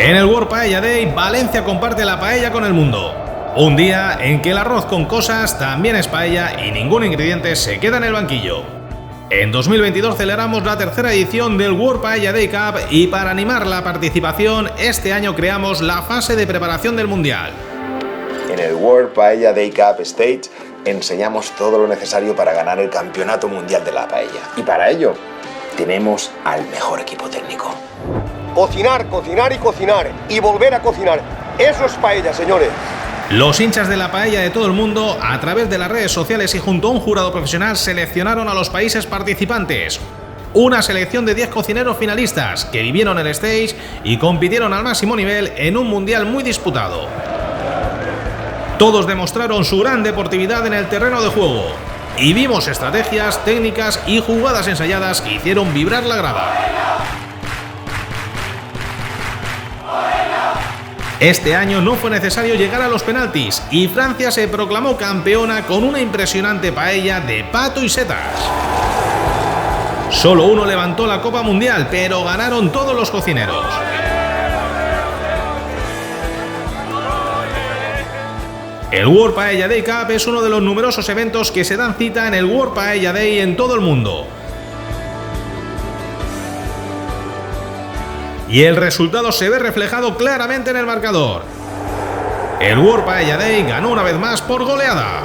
En el World Paella Day, Valencia comparte la paella con el mundo. Un día en que el arroz con cosas también es paella y ningún ingrediente se queda en el banquillo. En 2022 celebramos la tercera edición del World Paella Day Cup y para animar la participación, este año creamos la fase de preparación del Mundial. En el World Paella Day Cup Stage enseñamos todo lo necesario para ganar el Campeonato Mundial de la Paella. Y para ello, tenemos al mejor equipo técnico. Cocinar, cocinar y cocinar. Y volver a cocinar. Eso es paella, señores. Los hinchas de la paella de todo el mundo, a través de las redes sociales y junto a un jurado profesional, seleccionaron a los países participantes. Una selección de 10 cocineros finalistas que vivieron el stage y compitieron al máximo nivel en un mundial muy disputado. Todos demostraron su gran deportividad en el terreno de juego y vimos estrategias, técnicas y jugadas ensayadas que hicieron vibrar la grada. Este año no fue necesario llegar a los penaltis y Francia se proclamó campeona con una impresionante paella de pato y setas. Solo uno levantó la Copa Mundial, pero ganaron todos los cocineros. El World Paella Day Cup es uno de los numerosos eventos que se dan cita en el World Paella Day en todo el mundo. Y el resultado se ve reflejado claramente en el marcador. El World Paella Day ganó una vez más por goleada.